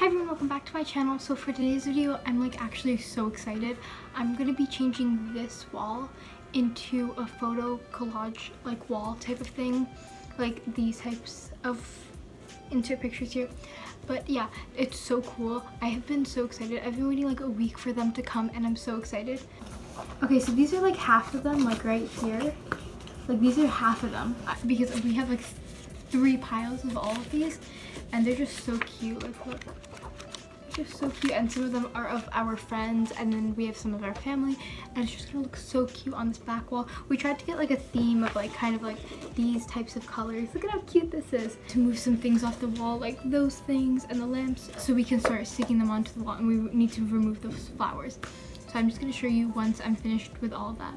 Hi everyone, welcome back to my channel. So for today's video, I'm like actually so excited. I'm gonna be changing this wall into a photo collage like wall type of thing, like these types of insert pictures here. But yeah, it's so cool. I have been so excited. I've been waiting like a week for them to come and I'm so excited. Okay, so these are like half of them, like right here. Like these are half of them because we have like 3 piles of all of these and they're just so cute. Like look, they're just so cute, and some of them are of our friends, and then we have some of our family, and it's just gonna look so cute on this back wall. We tried to get like a theme of like kind of like these types of colors. Look at how cute this is. To move some things off the wall, like those things and the lamps, so we can start sticking them onto the wall, and we need to remove those flowers. So I'm just gonna show you once I'm finished with all of that.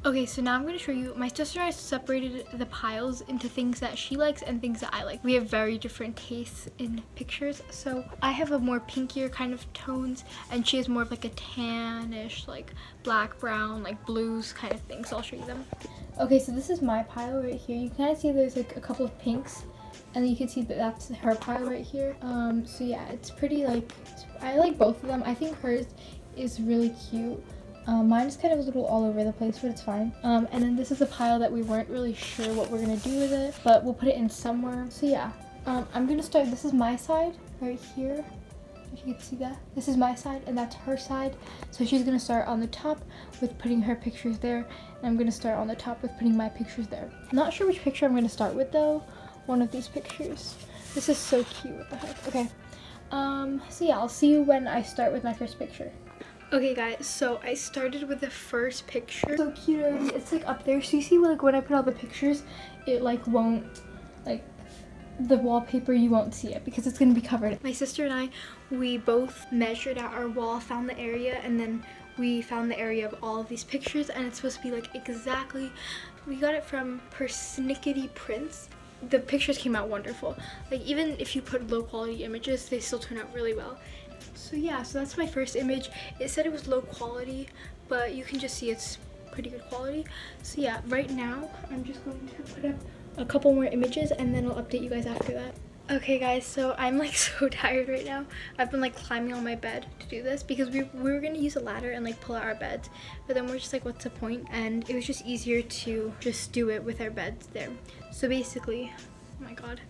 Okay, so now I'm going to show you. My sister and I separated the piles into things that she likes and things that I like. We have very different tastes in pictures. So I have a more pinkier kind of tones and she has more of like a tannish, like black, brown, like blues kind of thing. So I'll show you them. Okay, so this is my pile right here. You can kind of see there's like a couple of pinks and then you can see that that's her pile right here. So yeah, it's pretty like, I like both of them. I think hers is really cute. Mine is kind of a little all over the place, but it's fine. And then this is a pile that we weren't really sure what we're gonna do with it, but we'll put it in somewhere. So yeah, I'm gonna start. This is my side right here, if you can see that. This is my side and that's her side. So she's gonna start on the top with putting her pictures there, and I'm gonna start on the top with putting my pictures there. I'm not sure which picture I'm gonna start with though. One of these pictures. This is so cute, what the heck. Okay, so yeah, I'll see you when I start with my first picture. Okay guys, so I started with the first picture. So cute already. It's like up there. So you see like when I put all the pictures, it like won't, like the wallpaper, you won't see it because it's gonna be covered. My sister and I, we both measured out our wall, found the area, and then we found the area of all of these pictures, and it's supposed to be like exactly, we got it from Persnickety Prints. The pictures came out wonderful. Like even if you put low quality images, they still turn out really well. So yeah, so that's my first image. It said it was low quality, but you can just see it's pretty good quality. So yeah, right now I'm just going to put up a couple more images and then I'll update you guys after that. Okay guys, so I'm like so tired right now. I've been like climbing on my bed to do this because we were gonna use a ladder and like pull out our beds, but then we're just like, what's the point? And it was just easier to just do it with our beds there. So basically, oh my god,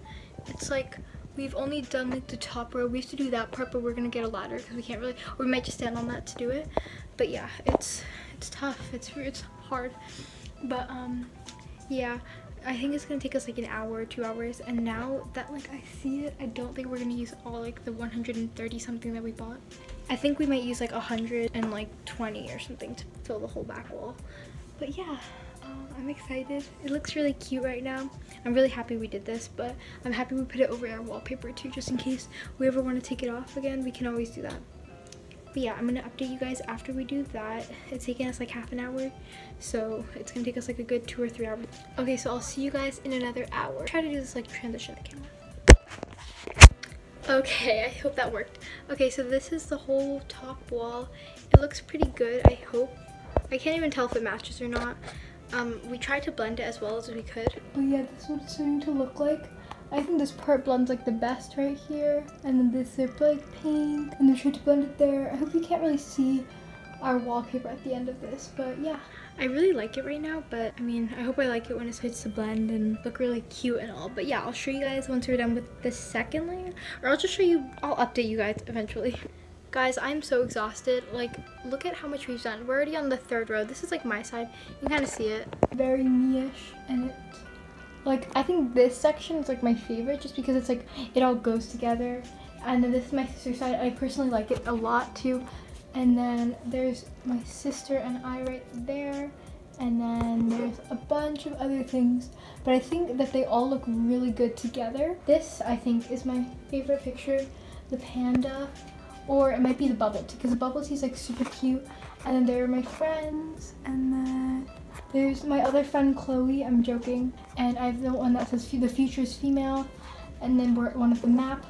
it's like we've only done like the top row. We used to do that part, but we're gonna get a ladder because we can't really, or we might just stand on that to do it. But yeah, it's tough. It's hard. But yeah, I think it's gonna take us like an hour or 2 hours. And now that like I see it, I don't think we're gonna use all like the 130 something that we bought. I think we might use like 120 or something to fill the whole back wall. But yeah, I'm excited. It looks really cute right now. I'm really happy we did this, but I'm happy we put it over our wallpaper too, just in case we ever want to take it off again. We can always do that. But yeah, I'm gonna update you guys after we do that. It's taking us like half an hour, so it's gonna take us like a good 2 or 3 hours. Okay, so I'll see you guys in another hour. Try to do this like transition the camera. Okay, I hope that worked. Okay, so this is the whole top wall. It looks pretty good, I hope. I can't even tell if it matches or not. We tried to blend it as well as we could. But yeah, this is what it's starting to look like. I think this part blends like the best right here. And then this is like pink. And they tried to blend it there. I hope you can't really see our wallpaper at the end of this, but yeah. I really like it right now, but I mean, I hope I like it when it starts to blend and look really cute and all. But yeah, I'll show you guys once we're done with the second layer. Or I'll just show you, I'll update you guys eventually. Guys, I'm so exhausted. Like, look at how much we've done. We're already on the 3rd row. This is like my side. You can kind of see it. Very me-ish, and it, like, I think this section is like my favorite just because it's like, it all goes together. And then this is my sister's side. I personally like it a lot too. And then there's my sister and I right there. And then there's a bunch of other things. But I think that they all look really good together. This, I think, is my favorite picture. The panda. Or it might be the bubble tea, because the bubble tea is like super cute. And then there are my friends, and then there's my other friend Chloe. I'm joking. And I have the one that says the future is female, and then we're at one of the map.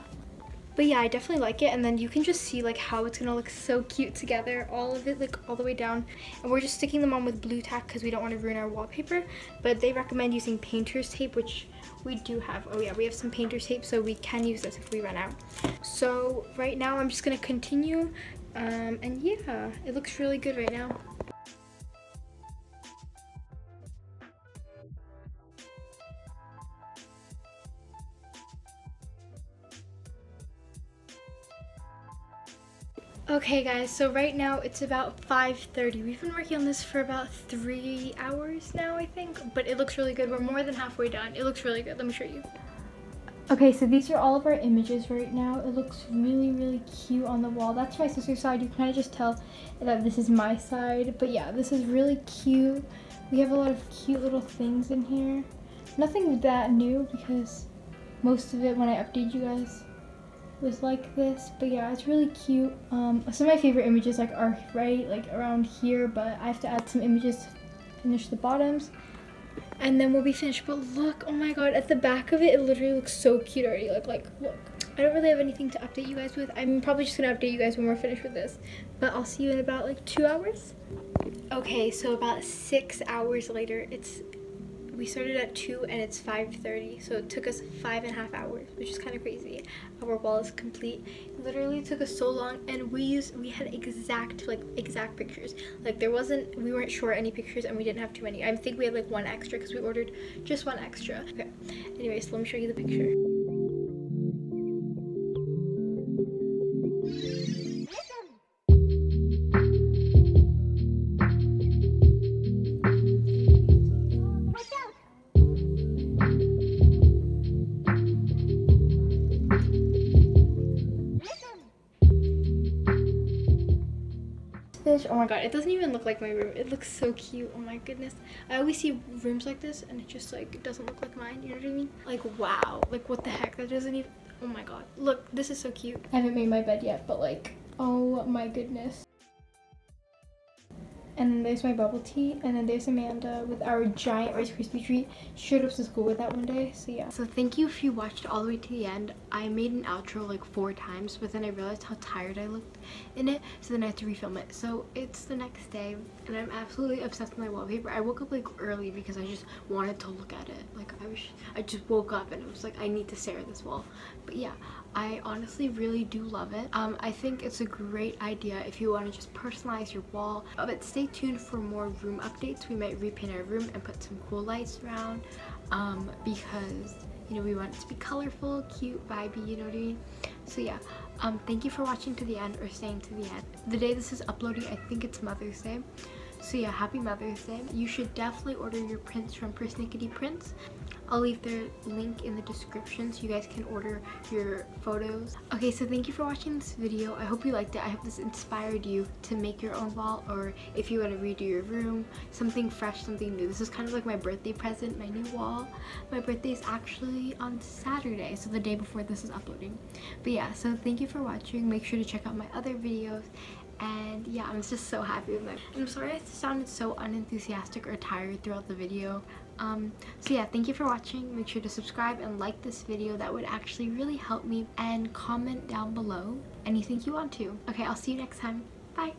But yeah, I definitely like it. And then you can just see like how it's gonna look so cute together, all of it, like all the way down. And we're just sticking them on with blue tack because we don't want to ruin our wallpaper. But they recommend using painter's tape, which we do have. Oh yeah, we have some painter's tape, so we can use this if we run out. So right now I'm just gonna continue, and yeah, it looks really good right now. Okay guys, so right now it's about 5:30. We've been working on this for about 3 hours now, I think, but it looks really good. We're more than halfway done. It looks really good. Let me show you. Okay, so these are all of our images right now. It looks really, really cute on the wall. That's my sister's side. You can kind of just tell that this is my side, but yeah, this is really cute. We have a lot of cute little things in here. Nothing that new because most of it when I updated you guys was like this, but yeah, it's really cute. Some of my favorite images like are right like around here, but I have to add some images to finish the bottoms and then we'll be finished. But look, oh my god, at the back of it, it literally looks so cute already. Like look, I don't really have anything to update you guys with. I'm probably just gonna update you guys when we're finished with this, but I'll see you in about like 2 hours. Okay, so about 6 hours later, we started at 2 and it's 5:30, so it took us 5.5 hours, which is kind of crazy. Our wall is complete. It literally took us so long, and we had exact pictures. Like we weren't short any pictures, and we didn't have too many. I think we had like one extra because we ordered just one extra. Okay, anyways, let me show you the picture. Oh my god, it doesn't even look like my room. It looks so cute. Oh my goodness. I always see rooms like this and it just like, it doesn't look like mine. You know what I mean? Like, wow. Like, what the heck? That doesn't even, oh my god. Look, this is so cute. I haven't made my bed yet, but like, oh my goodness. And then there's my bubble tea, and then there's Amanda with our giant Rice Krispie treat. She showed up to school with that one day, so yeah. So thank you if you watched all the way to the end. I made an outro like 4 times, but then I realized how tired I looked in it, so then I had to refilm it. So it's the next day, and I'm absolutely obsessed with my wallpaper. I woke up like early because I just wanted to look at it. Like I just woke up and it was like, I need to stare at this wall. But yeah, I honestly really do love it. I think it's a great idea if you want to just personalize your wall. But stay tuned for more room updates. We might repaint our room and put some cool lights around because, you know, we want it to be colorful, cute, vibey, you know what I mean? So yeah, thank you for watching to the end or staying to the end. The day this is uploading, I think it's Mother's Day. So yeah, happy Mother's Day. You should definitely order your prints from Persnickety Prints. I'll leave their link in the description so you guys can order your photos. Okay, so thank you for watching this video. I hope you liked it. I hope this inspired you to make your own wall, or if you want to redo your room, something fresh, something new. This is kind of like my birthday present, my new wall. My birthday is actually on Saturday, so the day before this is uploading. But yeah, so thank you for watching. Make sure to check out my other videos. And yeah, I'm just so happy with it. I'm sorry I sounded so unenthusiastic or tired throughout the video. So yeah, thank you for watching. Make sure to subscribe and like this video. That would actually really help me. And comment down below anything you want to. Okay, I'll see you next time. Bye.